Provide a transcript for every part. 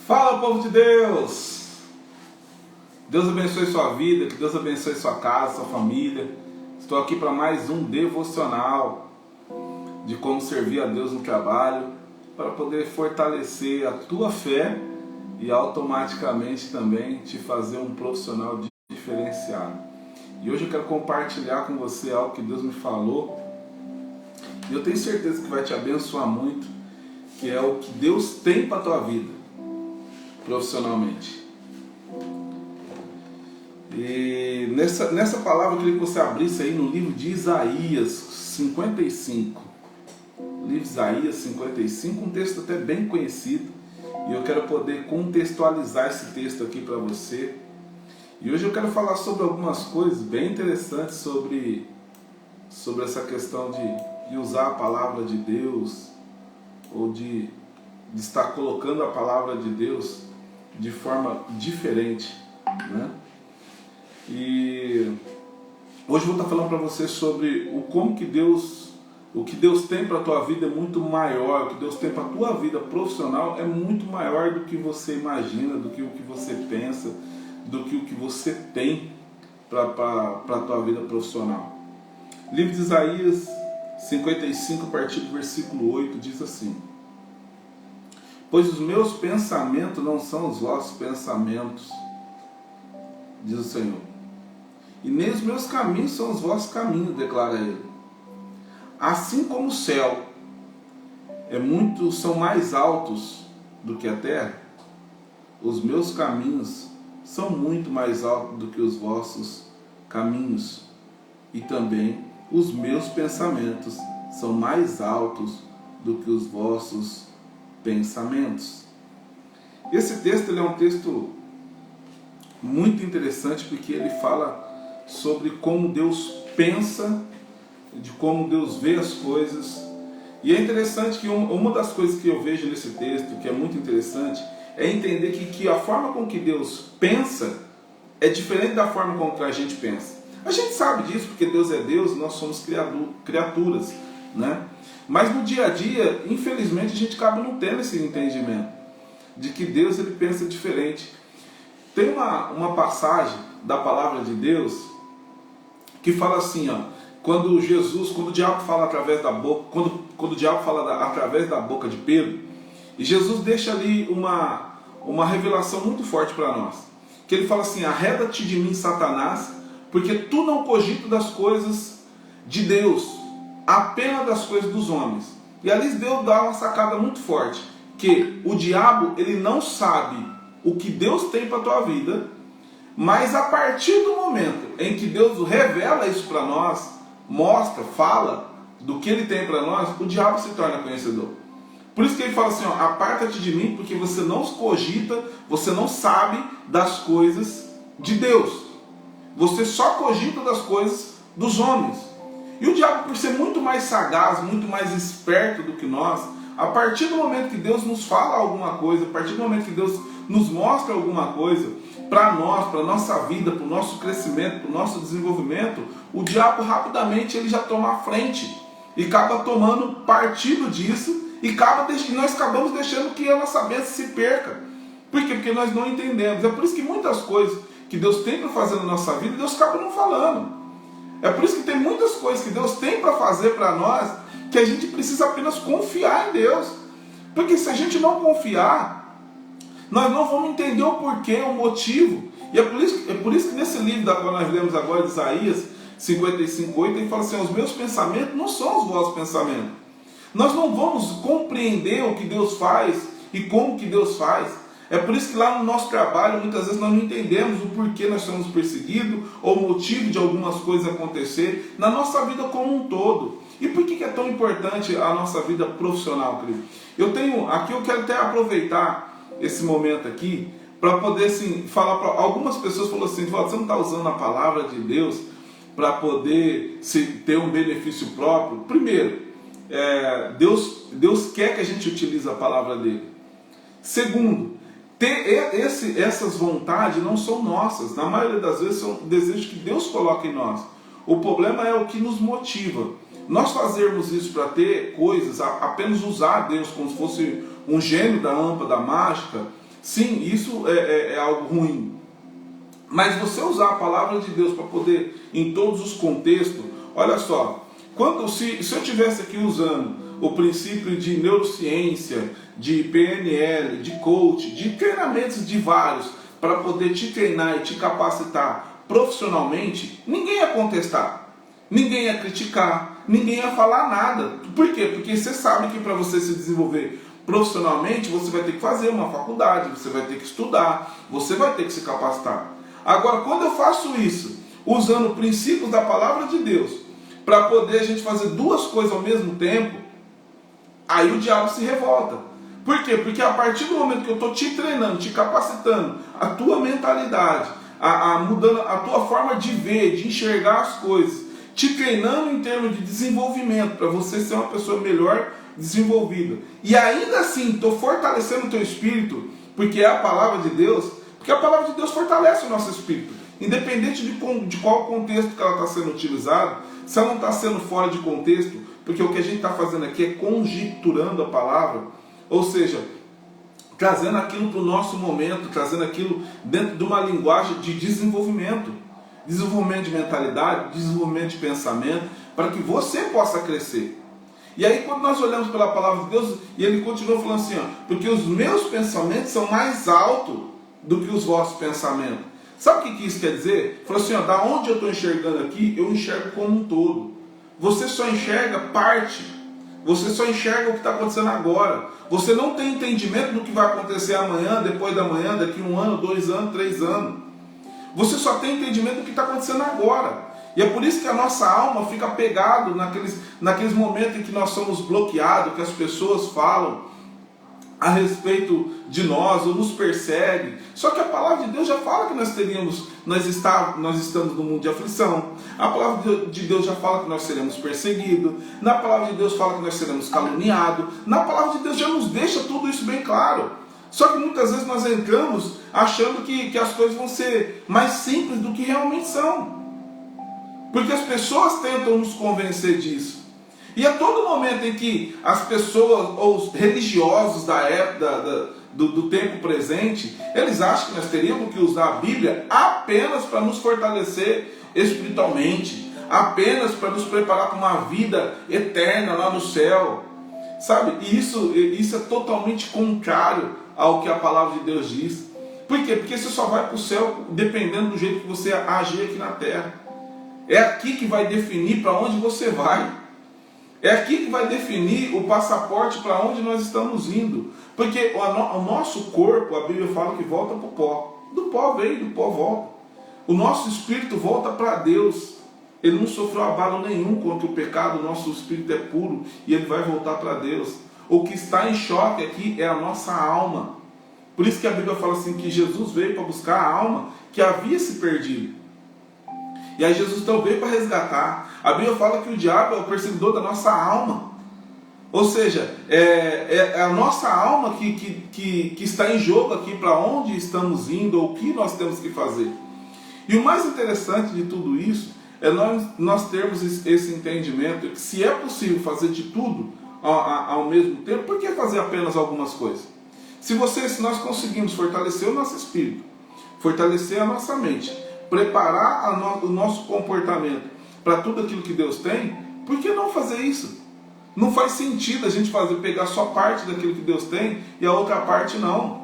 Fala, povo de Deus! Deus abençoe sua vida, que Deus abençoe sua casa, sua família. Estou aqui para mais um devocional de como servir a Deus no trabalho, para poder fortalecer a tua fé e automaticamente também te fazer um profissional diferenciado. E hoje eu quero compartilhar com você algo que Deus me falou e eu tenho certeza que vai te abençoar muito, que é o que Deus tem para a tua vida profissionalmente. E nessa palavra eu queria que você abrisse aí no livro de Isaías 55. Livro de Isaías 55, um texto até bem conhecido. E eu quero poder contextualizar esse texto aqui para você. E hoje eu quero falar sobre algumas coisas bem interessantes sobre essa questão de usar a palavra de Deus, ou de estar colocando a palavra de Deus de forma diferente, né? E hoje eu vou estar falando para você sobre o que Deus tem para a tua vida é muito maior, o que Deus tem para a tua vida profissional é muito maior do que você imagina, do que o que você pensa, do que o que você tem para a tua vida profissional. Livro de Isaías 55, a partir do versículo 8, diz assim: pois os meus pensamentos não são os vossos pensamentos, diz o Senhor, e nem os meus caminhos são os vossos caminhos, declara Ele. Assim como o céu são mais altos do que a terra, os meus caminhos são muito mais altos do que os vossos caminhos, e também os meus pensamentos são mais altos do que os vossos pensamentos. Esse texto ele é um texto muito interessante, porque ele fala sobre como Deus pensa, de como Deus vê as coisas. E é interessante que uma das coisas que eu vejo nesse texto, que é muito interessante, é entender que a forma com que Deus pensa é diferente da forma com que a gente pensa. A gente sabe disso porque Deus é Deus e nós somos criaturas, né? Mas no dia a dia, infelizmente, a gente acaba não tendo esse entendimento de que Deus ele pensa diferente. Tem uma passagem da palavra de Deus que fala assim, ó, quando o diabo fala através da boca, quando o diabo fala através da boca de Pedro, e Jesus deixa ali uma revelação muito forte para nós, que ele fala assim: arreda-te de mim, Satanás, porque tu não cogitas das coisas de Deus, apenas das coisas dos homens. E ali Deus dá uma sacada muito forte, que o diabo ele não sabe o que Deus tem para a tua vida, mas a partir do momento em que Deus revela isso para nós, mostra, fala do que ele tem para nós, o diabo se torna conhecedor. Por isso que ele fala assim, ó, aparta-te de mim, porque você não cogita, você não sabe das coisas de Deus. Você só cogita das coisas dos homens. E o diabo, por ser muito mais sagaz, muito mais esperto do que nós, a partir do momento que Deus nos fala alguma coisa, a partir do momento que Deus nos mostra alguma coisa, para nós, para a nossa vida, para o nosso crescimento, para o nosso desenvolvimento, o diabo rapidamente ele já toma a frente e acaba tomando partido disso e nós acabamos deixando que a nossa bênção se perca. Por quê? Porque nós não entendemos. É por isso que muitas coisas que Deus tem para fazer na nossa vida, Deus acaba não falando. É por isso que tem muitas coisas que Deus tem para fazer para nós, que a gente precisa apenas confiar em Deus. Porque se a gente não confiar, nós não vamos entender o porquê, o motivo. E é por isso que nesse livro da qual nós lemos agora, de Isaías 55:8, ele fala assim: os meus pensamentos não são os vossos pensamentos. Nós não vamos compreender o que Deus faz e como que Deus faz. É por isso que lá no nosso trabalho, muitas vezes nós não entendemos o porquê nós somos perseguidos, ou o motivo de algumas coisas acontecer na nossa vida como um todo. E por que é tão importante a nossa vida profissional, querido? Eu quero até aproveitar esse momento aqui para poder assim, falar para algumas pessoas. Falou assim: você não está usando a palavra de Deus para poder ter um benefício próprio? Primeiro, Deus quer que a gente utilize a palavra dele. Segundo, essas vontades não são nossas. Na maioria das vezes são desejos que Deus coloca em nós. O problema é o que nos motiva. Nós fazermos isso para ter coisas, apenas usar Deus como se fosse um gênio da lâmpada mágica, Sim, isso é algo ruim. Mas você usar a palavra de Deus para poder, em todos os contextos, olha só, se eu estivesse aqui usando o princípio de neurociência, de PNL, de coach, de treinamentos de vários, para poder te treinar e te capacitar profissionalmente, ninguém ia contestar, ninguém ia criticar, ninguém ia falar nada. Por quê? Porque você sabe que para você se desenvolver profissionalmente, você vai ter que fazer uma faculdade, você vai ter que estudar, você vai ter que se capacitar. Agora, quando eu faço isso, usando princípios da palavra de Deus, para poder a gente fazer duas coisas ao mesmo tempo, aí o diabo se revolta. Por quê? Porque a partir do momento que eu estou te treinando, te capacitando, a tua mentalidade, mudando a tua forma de ver, de enxergar as coisas, te treinando em termos de desenvolvimento, para você ser uma pessoa melhor desenvolvida. E ainda assim, estou fortalecendo o teu espírito, porque é a palavra de Deus, porque a palavra de Deus fortalece o nosso espírito. Independente de qual contexto que ela está sendo utilizada, se ela não está sendo fora de contexto, porque o que a gente está fazendo aqui é conjecturando a palavra, ou seja, trazendo aquilo para o nosso momento, trazendo aquilo dentro de uma linguagem de desenvolvimento de mentalidade, desenvolvimento de pensamento, para que você possa crescer. E aí quando nós olhamos pela palavra de Deus, e ele continua falando assim, porque os meus pensamentos são mais altos do que os vossos pensamentos. Sabe o que isso quer dizer? Falou assim, da onde eu estou enxergando aqui, eu enxergo como um todo. Você só enxerga parte. Você só enxerga o que está acontecendo agora. Você não tem entendimento do que vai acontecer amanhã, depois da manhã, daqui 1 ano, 2 anos, 3 anos. Você só tem entendimento do que está acontecendo agora. E é por isso que a nossa alma fica pegada naqueles momentos em que nós somos bloqueados, que as pessoas falam a respeito de nós, ou nos perseguem. Só que a palavra de Deus já fala que nós estamos no mundo de aflição. A palavra de Deus já fala que nós seremos perseguidos. Na palavra de Deus fala que nós seremos caluniados. Na palavra de Deus já nos deixa tudo isso bem claro. Só que muitas vezes nós entramos achando que as coisas vão ser mais simples do que realmente são. Porque as pessoas tentam nos convencer disso. E a todo momento em que as pessoas, ou os religiosos da época, do tempo presente, eles acham que nós teríamos que usar a Bíblia apenas para nos fortalecer espiritualmente, apenas para nos preparar para uma vida eterna lá no céu. Sabe? E isso é totalmente contrário ao que a palavra de Deus diz. Por quê? Porque você só vai para o céu dependendo do jeito que você agir aqui na terra. É aqui que vai definir para onde você vai. É aqui que vai definir o passaporte para onde nós estamos indo. Porque o nosso corpo, a Bíblia fala que volta para o pó. Do pó veio, do pó volta. O nosso espírito volta para Deus. Ele não sofreu abalo nenhum contra o pecado. O nosso espírito é puro e ele vai voltar para Deus. O que está em choque aqui é a nossa alma. Por isso que a Bíblia fala assim, que Jesus veio para buscar a alma que havia se perdido. E aí Jesus então veio para resgatar. A Bíblia fala que o diabo é o perseguidor da nossa alma. Ou seja, é a nossa alma que está em jogo aqui, para onde estamos indo, ou o que nós temos que fazer. E o mais interessante de tudo isso é nós termos esse entendimento que se é possível fazer de tudo ao mesmo tempo, por que fazer apenas algumas coisas? Se nós conseguimos fortalecer o nosso espírito, fortalecer a nossa mente, preparar o nosso comportamento para tudo aquilo que Deus tem, por que não fazer isso? Não faz sentido a gente pegar só parte daquilo que Deus tem e a outra parte não.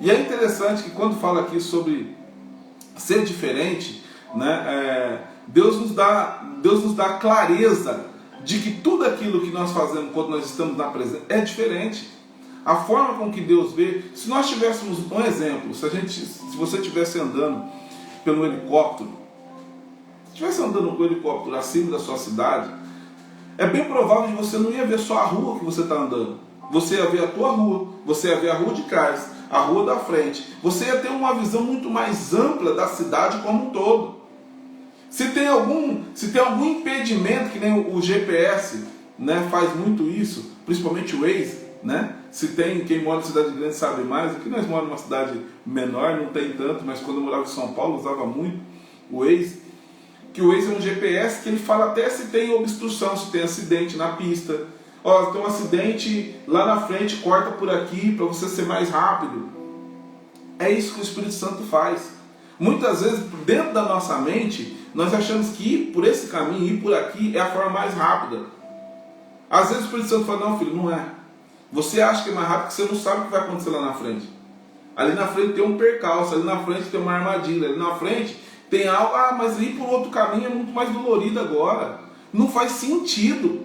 E é interessante que quando fala aqui sobre ser diferente, né, Deus nos dá clareza de que tudo aquilo que nós fazemos quando nós estamos na presença é diferente. A forma com que Deus vê, se nós tivéssemos um exemplo, se você estivesse andando pelo helicóptero, se estivesse andando com o helicóptero acima da sua cidade, é bem provável que você não ia ver só a rua que você está andando. Você ia ver a tua rua, você ia ver a rua de trás, a rua da frente. Você ia ter uma visão muito mais ampla da cidade como um todo. Se tem algum impedimento, que nem o GPS, né, faz muito isso, principalmente o Waze, né? Quem mora em cidade grande sabe mais. Aqui nós moramos numa cidade menor, não tem tanto, mas quando eu morava em São Paulo usava muito o Waze. Que o Waze é um GPS que ele fala até se tem obstrução, se tem acidente na pista. Tem um acidente lá na frente, corta por aqui para você ser mais rápido. é isso que o Espírito Santo faz. Muitas vezes, dentro da nossa mente, nós achamos que ir por esse caminho, ir por aqui, é a forma mais rápida. Às vezes o Espírito Santo fala, não filho, não é. Você acha que é mais rápido porque você não sabe o que vai acontecer lá na frente. Ali na frente tem um percalço, ali na frente tem uma armadilha, ali na frente tem algo, mas ir por outro caminho é muito mais dolorido agora. Não faz sentido.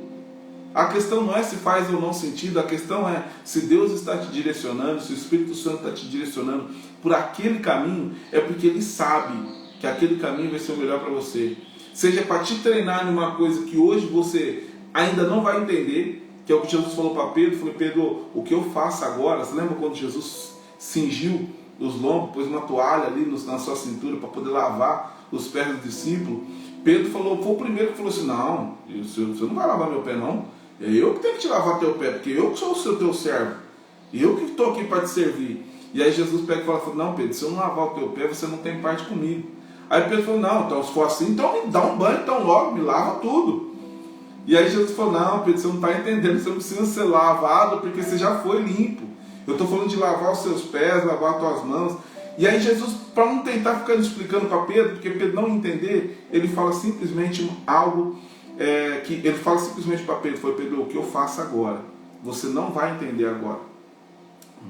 A questão não é se faz ou não sentido, a questão é se Deus está te direcionando, se o Espírito Santo está te direcionando por aquele caminho, é porque Ele sabe que aquele caminho vai ser o melhor para você. Seja para te treinar numa coisa que hoje você ainda não vai entender, que é o que Jesus falou para Pedro. Falou, Pedro, o que eu faço agora? Você lembra quando Jesus cingiu os lombos, pôs uma toalha ali na sua cintura para poder lavar os pés do discípulo? Pedro falou, foi o primeiro que falou assim, não, você não vai lavar meu pé não, é eu que tenho que te lavar teu pé, porque eu que sou o teu servo, eu que estou aqui para te servir. E aí Jesus pega e fala, não Pedro, se eu não lavar o teu pé, você não tem parte comigo. Aí Pedro falou, não, então se for assim, então me dá um banho, então logo, me lava tudo. E aí Jesus falou, não Pedro, você não está entendendo, você não precisa ser lavado, porque você já foi limpo. Eu estou falando de lavar os seus pés, lavar as tuas mãos. E aí Jesus, para não tentar ficar explicando para Pedro, porque Pedro não entender, ele fala simplesmente algo, que ele fala simplesmente para Pedro, foi Pedro, o que eu faço agora, você não vai entender agora,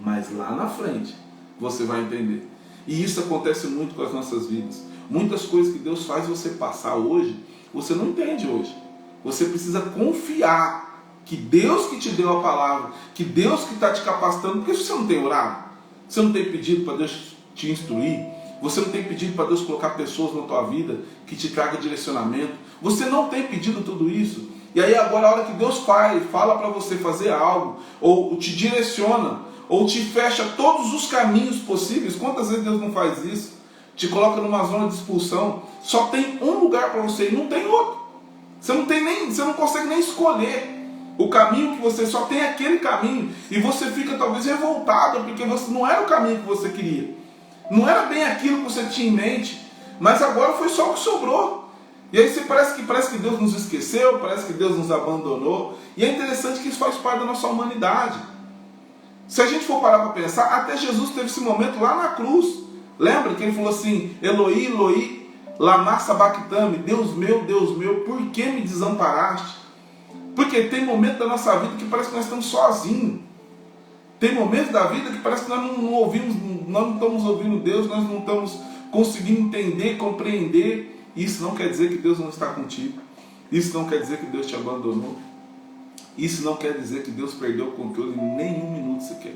mas lá na frente você vai entender. E isso acontece muito com as nossas vidas. Muitas coisas que Deus faz você passar hoje, você não entende hoje. Você precisa confiar que Deus que te deu a palavra, que Deus que está te capacitando, porque você não tem orado, você não tem pedido para Deus te instruir, você não tem pedido para Deus colocar pessoas na tua vida que te tragam direcionamento, você não tem pedido tudo isso. E aí agora a hora que Deus fala para você fazer algo, ou te direciona, ou te fecha todos os caminhos possíveis. Quantas vezes Deus não faz isso? Te coloca numa zona de expulsão, só tem um lugar para você e não tem outro. Você não consegue nem escolher o caminho que você, só tem aquele caminho, e você fica talvez revoltado, porque você não era o caminho que você queria, não era bem aquilo que você tinha em mente, mas agora foi só o que sobrou. E aí parece que Deus nos esqueceu, parece que Deus nos abandonou. E é interessante que isso faz parte da nossa humanidade. Se a gente for parar para pensar, até Jesus teve esse momento lá na cruz. Lembra que ele falou assim, Eloi, Eloi, lama sabachthani, Deus meu, por que me desamparaste? Porque tem momentos da nossa vida que parece que nós estamos sozinhos. Tem momentos da vida que parece que nós não estamos ouvindo Deus, nós não estamos conseguindo entender, compreender. Isso não quer dizer que Deus não está contigo. Isso não quer dizer que Deus te abandonou. Isso não quer dizer que Deus perdeu o controle em nenhum minuto sequer.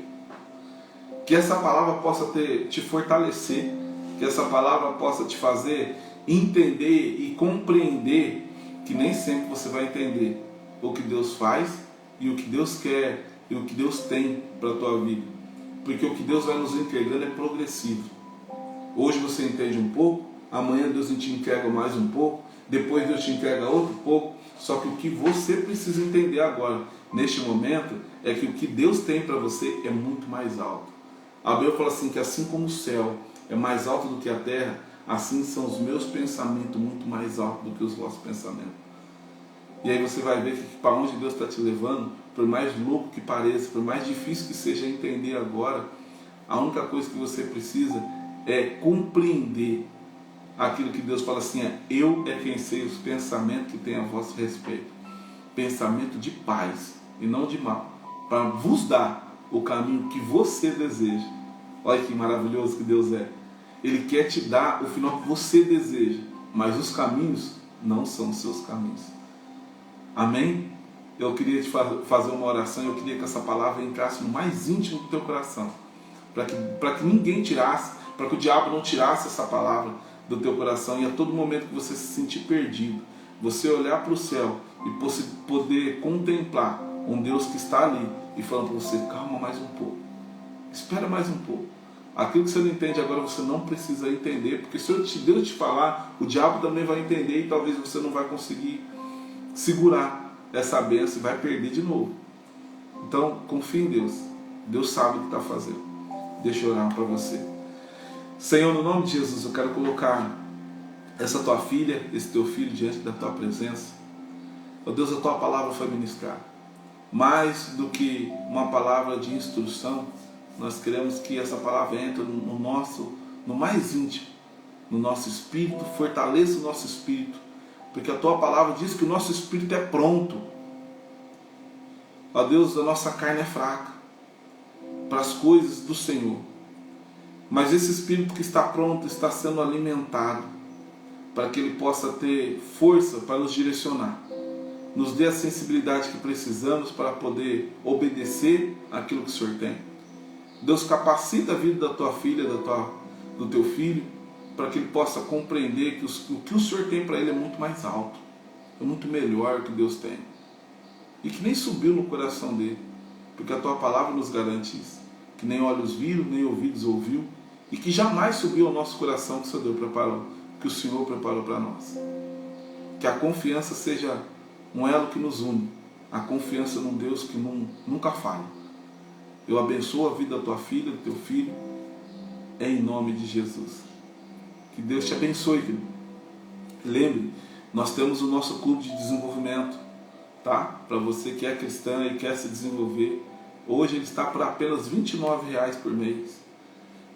Que essa palavra possa te fortalecer, que essa palavra possa te fazer entender e compreender que nem sempre você vai entender o que Deus faz e o que Deus quer e o que Deus tem para a tua vida. Porque o que Deus vai nos entregando é progressivo. Hoje você entende um pouco, amanhã Deus te entrega mais um pouco, depois Deus te entrega outro pouco. Só que o que você precisa entender agora, neste momento, é que o que Deus tem para você é muito mais alto. A Bíblia fala assim, que assim como o céu é mais alto do que a terra, assim são os meus pensamentos muito mais altos do que os vossos pensamentos. E aí você vai ver que para onde Deus está te levando, por mais louco que pareça, por mais difícil que seja entender agora, a única coisa que você precisa é compreender aquilo que Deus fala assim, eu é quem sei os pensamentos que tem a vosso respeito. Pensamento de paz e não de mal, para vos dar o caminho que você deseja. Olha que maravilhoso que Deus é. Ele quer te dar o final que você deseja, mas os caminhos não são os seus caminhos. Amém? Eu queria te fazer uma oração, eu queria que essa palavra entrasse no mais íntimo do teu coração, para que ninguém tirasse, para que o diabo não tirasse essa palavra do teu coração, e a todo momento que você se sentir perdido, você olhar para o céu e poder contemplar um Deus que está ali e falando para você, calma mais um pouco, espera mais um pouco. Aquilo que você não entende agora, você não precisa entender, porque se Deus te falar, o diabo também vai entender, e talvez você não vai conseguir segurar essa bênção e vai perder de novo. Então confie em Deus. Deus sabe o que está fazendo. Deixa eu orar para você. Senhor, no nome de Jesus, eu quero colocar essa tua filha, esse teu filho diante da tua presença. Oh Deus, a tua palavra foi ministrada. Mais do que uma palavra de instrução, Nós queremos que essa palavra entre no mais íntimo, no nosso espírito, fortaleça o nosso espírito, porque a tua palavra diz que o nosso espírito é pronto. Ó Deus, a nossa carne é fraca para as coisas do Senhor, mas esse espírito que está pronto está sendo alimentado para que ele possa ter força para nos direcionar. Nos dê a sensibilidade que precisamos para poder obedecer aquilo que o Senhor tem. Deus, capacita a vida da tua filha, do teu filho, para que ele possa compreender que o que o Senhor tem para ele é muito mais alto, é muito melhor que Deus tem, e que nem subiu no coração dele, porque a tua palavra nos garante isso, que nem olhos viram, nem ouvidos ouviu, e que jamais subiu ao nosso coração que o Senhor preparou para nós. Que a confiança seja um elo que nos une, a confiança num Deus que nunca falha. Eu abençoo a vida da tua filha, do teu filho, em nome de Jesus. Que Deus te abençoe, querido. Lembre, nós temos o nosso clube de desenvolvimento, tá? Para você que é cristã e quer se desenvolver. Hoje ele está por apenas R$ 29,00 por mês.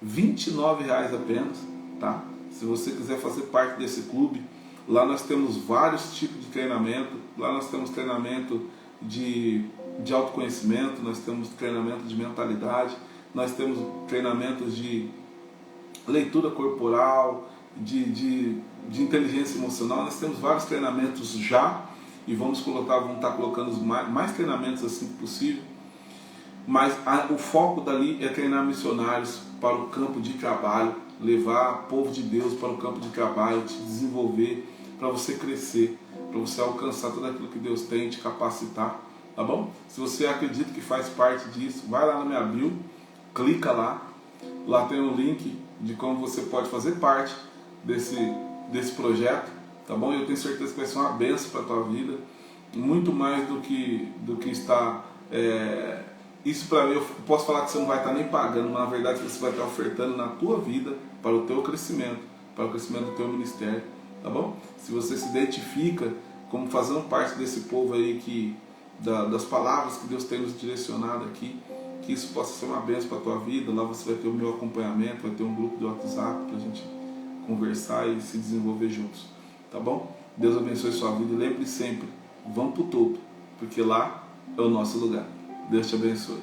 R$ 29,00 apenas, tá? Se você quiser fazer parte desse clube, lá nós temos vários tipos de treinamento. Lá nós temos treinamento de autoconhecimento, nós temos treinamento de mentalidade, nós temos treinamentos de leitura corporal, de inteligência emocional. Nós temos vários treinamentos já e vamos estar colocando mais treinamentos assim que possível. Mas o foco dali é treinar missionários para o campo de trabalho, levar o povo de Deus para o campo de trabalho, te desenvolver, para você crescer, para você alcançar tudo aquilo que Deus tem, te capacitar, tá bom? Se você acredita que faz parte disso, vai lá na minha bio, clica lá tem um link de como você pode fazer parte desse projeto, tá bom? Eu tenho certeza que vai ser uma bênção para a tua vida, muito mais do que está... Isso para mim, eu posso falar que você não vai estar nem pagando, mas na verdade você vai estar ofertando na tua vida para o teu crescimento, para o crescimento do teu ministério, tá bom? Se você se identifica como fazendo parte desse povo aí das palavras que Deus tem nos direcionado aqui, que isso possa ser uma bênção para a tua vida. Lá você vai ter o meu acompanhamento, vai ter um grupo de WhatsApp para a gente conversar e se desenvolver juntos, tá bom? Deus abençoe sua vida e lembre sempre, vamos para o topo, porque lá é o nosso lugar. Deus te abençoe.